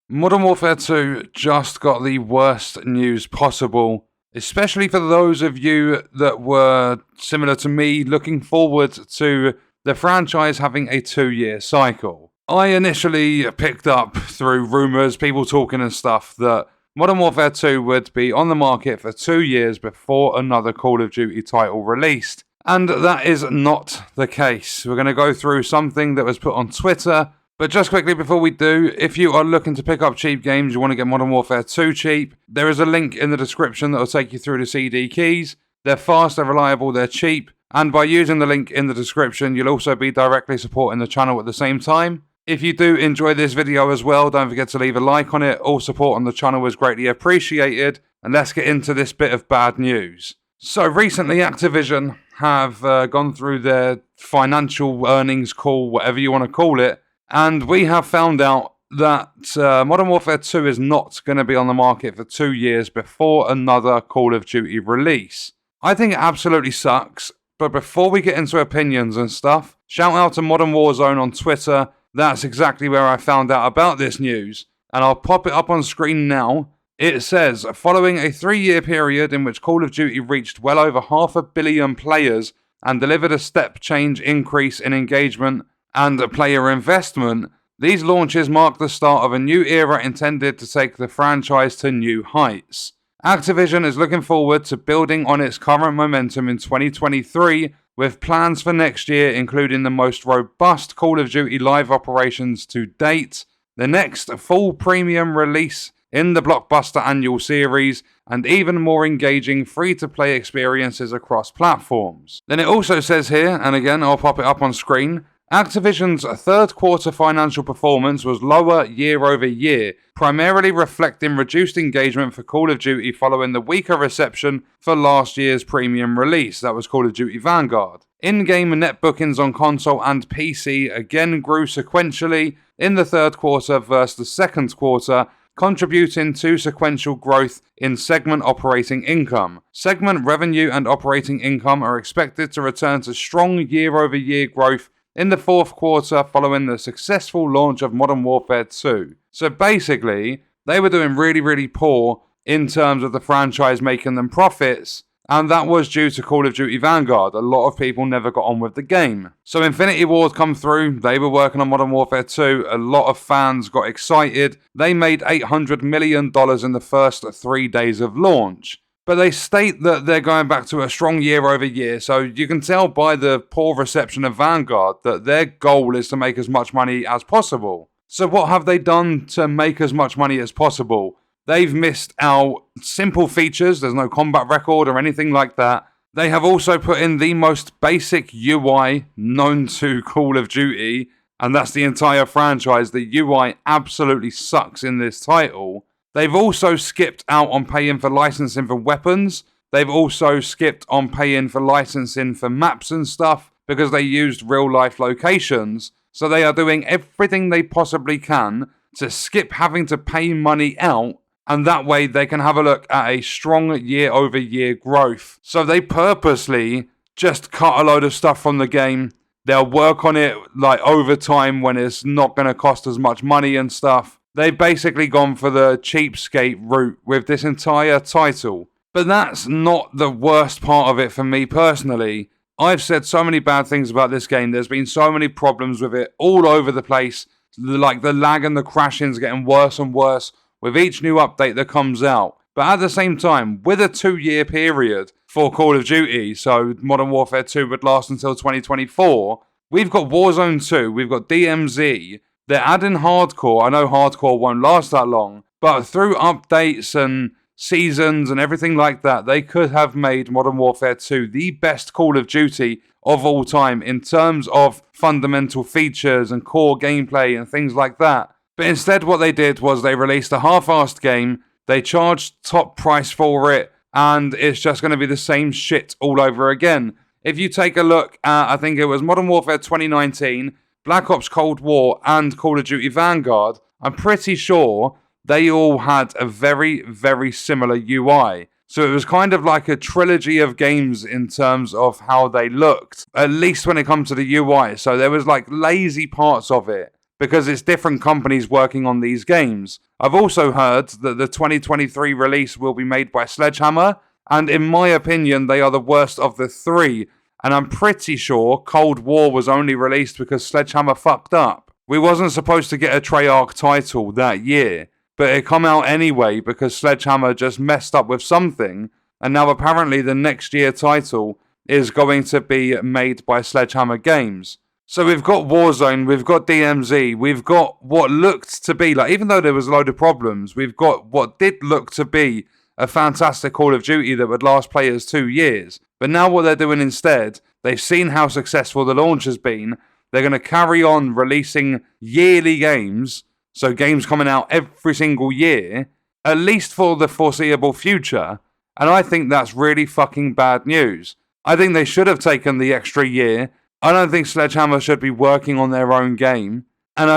Modern Warfare 2 just got the worst news possible, especially for those of you that were, similar to me, looking forward to the franchise having a 2-year cycle. I initially picked up through rumours, people talking and stuff, that Modern Warfare 2 would be on the market for 2 years before another Call of Duty title released. And that is not the case. We're going to go through something that was put on Twitter. But just quickly before we do, if you are looking to pick up cheap games, you want to get Modern Warfare 2 cheap, there is a link in the description that will take you through the CD keys. They're fast, they're reliable, they're cheap, and by using the link in the description, you'll also be directly supporting the channel at the same time. If you do enjoy this video as well, don't forget to leave a like on it. All support on the channel is greatly appreciated, and let's get into this bit of bad news. So recently, Activision have gone through their financial earnings call, whatever you want to call it, and we have found out that Modern Warfare 2 is not going to be on the market for 2 years before another Call of Duty release. I think it absolutely sucks, but before we get into opinions and stuff, shout out to Modern Warzone on Twitter. That's exactly where I found out about this news, and I'll pop it up on screen now. It says, following a 3-year period in which Call of Duty reached well over 500 million players and delivered a step change increase in engagement and player investment, these launches mark the start of a new era intended to take the franchise to new heights. Activision is looking forward to building on its current momentum in 2023, with plans for next year including the most robust Call of Duty live operations to date, the next full premium release in the blockbuster annual series, and even more engaging free-to-play experiences across platforms. Then it also says here, and again I'll pop it up on screen, Activision's third quarter financial performance was lower year over year, primarily reflecting reduced engagement for Call of Duty following the weaker reception for last year's premium release, that was Call of Duty Vanguard. In-game net bookings on console and PC again grew sequentially in the third quarter versus the second quarter, contributing to sequential growth in segment operating income. Segment revenue and operating income are expected to return to strong year-over-year growth in the fourth quarter following the successful launch of Modern Warfare 2. So basically, they were doing really poor in terms of the franchise making them profits, and that was due to Call of Duty Vanguard. A lot of people never got on with the game. So Infinity Ward come through, they were working on Modern Warfare 2, a lot of fans got excited. They made $800 million in the first 3 days of launch. But they state that they're going back to a strong year over year, so you can tell by the poor reception of Vanguard that their goal is to make as much money as possible. So what have they done to make as much money as possible? They've missed out simple features, there's no combat record or anything like that. They have also put in the most basic UI known to Call of Duty, and that's the entire franchise. The UI absolutely sucks in this title. They've also skipped out on paying for licensing for weapons. They've also skipped on paying for licensing for maps and stuff because they used real life locations. So they are doing everything they possibly can to skip having to pay money out, and that way they can have a look at a strong year-over-year growth. So they purposely just cut a load of stuff from the game. They'll work on it like overtime when it's not going to cost as much money and stuff. They've basically gone for the cheapskate route with this entire title. But that's not the worst part of it for me personally. I've said so many bad things about this game. There's been so many problems with it all over the place. Like the lag and the crashing's getting worse and worse with each new update that comes out. But at the same time, with a 2-year period for Call of Duty, so Modern Warfare 2 would last until 2024, we've got Warzone 2, we've got DMZ, they're adding hardcore. I know hardcore won't last that long, but through updates and seasons and everything like that, they could have made Modern Warfare 2 the best Call of Duty of all time in terms of fundamental features and core gameplay and things like that. But instead what they did was they released a half-assed game, they charged top price for it, and it's just going to be the same shit all over again. If you take a look at, I think it was Modern Warfare 2019, Black Ops Cold War and Call of Duty Vanguard, I'm pretty sure they all had a very similar UI. So it was kind of like a trilogy of games in terms of how they looked, at least when it comes to the UI. So there was like lazy parts of it because it's different companies working on these games. I've also heard that the 2023 release will be made by Sledgehammer, and in my opinion, they are the worst of the three. And I'm pretty sure Cold War was only released because Sledgehammer fucked up. We wasn't supposed to get a Treyarch title that year, but it come out anyway because Sledgehammer just messed up with something, and now apparently the next year title is going to be made by Sledgehammer Games. So we've got Warzone, we've got DMZ, we've got what looked to be, like, even though there was a load of problems, we've got what did look to be a fantastic Call of Duty that would last players 2 years. But now what they're doing instead, they've seen how successful the launch has been. They're going to carry on releasing yearly games, so games coming out every single year, at least for the foreseeable future. And I think that's really fucking bad news. I think they should have taken the extra year. I don't think Sledgehammer should be working on their own game. And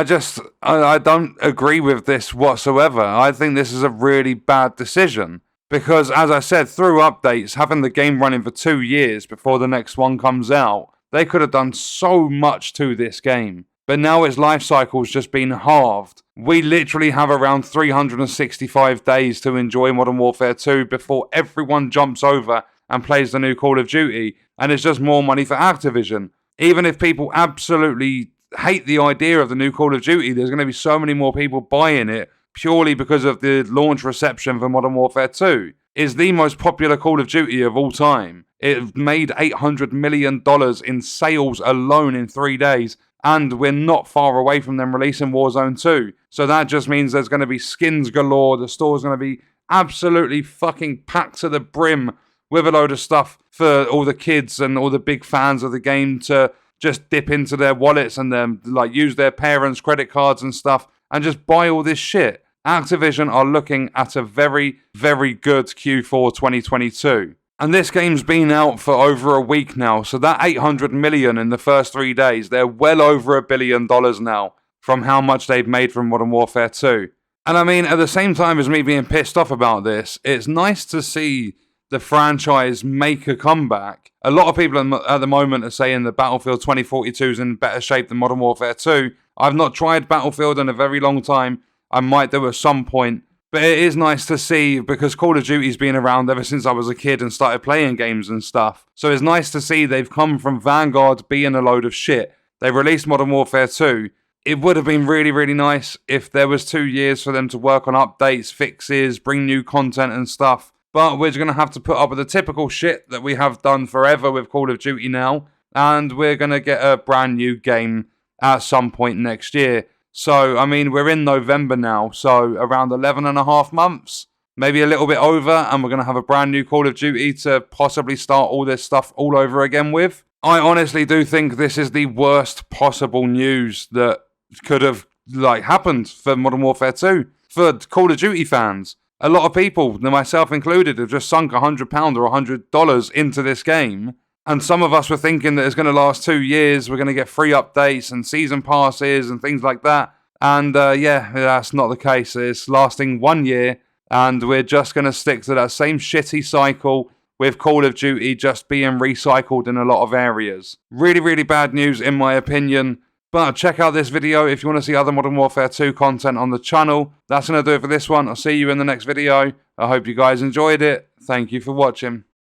I don't agree with this whatsoever. I think this is a really bad decision. Because, as I said, through updates, having the game running for 2 years before the next one comes out, they could have done so much to this game. But now its life cycle's just been halved. We literally have around 365 days to enjoy Modern Warfare 2 before everyone jumps over and plays the new Call of Duty, and it's just more money for Activision. Even if people absolutely hate the idea of the new Call of Duty, there's going to be so many more people buying it purely because of the launch reception for Modern Warfare 2. It's the most popular Call of Duty of all time. It made $800 million in sales alone in 3 days, and we're not far away from them releasing Warzone 2. So that just means there's going to be skins galore, the store's going to be absolutely fucking packed to the brim with a load of stuff for all the kids and all the big fans of the game to just dip into their wallets and then use their parents' credit cards and stuff and just buy all this shit. Activision are looking at a very, very good Q4 2022. And this game's been out for over a week now, so that $800 million in the first 3 days, they're well over $1 billion now from how much they've made from Modern Warfare 2. And I mean, at the same time as me being pissed off about this, it's nice to see the franchise make a comeback. A lot of people at the moment are saying that Battlefield 2042 is in better shape than Modern Warfare 2. I've not tried Battlefield in a very long time. I might do at some point. But it is nice to see, because Call of Duty's been around ever since I was a kid and started playing games and stuff. So it's nice to see they've come from Vanguard being a load of shit. They released Modern Warfare 2. It would have been really, really nice if there was 2 years for them to work on updates, fixes, bring new content and stuff. But we're going to have to put up with the typical shit that we have done forever with Call of Duty now. And we're going to get a brand new game at some point next year. So, I mean, we're in November now, so around 11 and a half months, maybe a little bit over, and we're going to have a brand new Call of Duty to possibly start all this stuff all over again with. I honestly do think this is the worst possible news that could have happened for Modern Warfare 2, for Call of Duty fans. A lot of people, myself included, have just sunk £100 or $100 into this game. And some of us were thinking that it's going to last 2 years, we're going to get free updates and season passes and things like that. And that's not the case. It's lasting 1 year, and we're just going to stick to that same shitty cycle with Call of Duty just being recycled in a lot of areas. Really, really bad news in my opinion. But check out this video if you want to see other Modern Warfare 2 content on the channel. That's going to do it for this one. I'll see you in the next video. I hope you guys enjoyed it. Thank you for watching.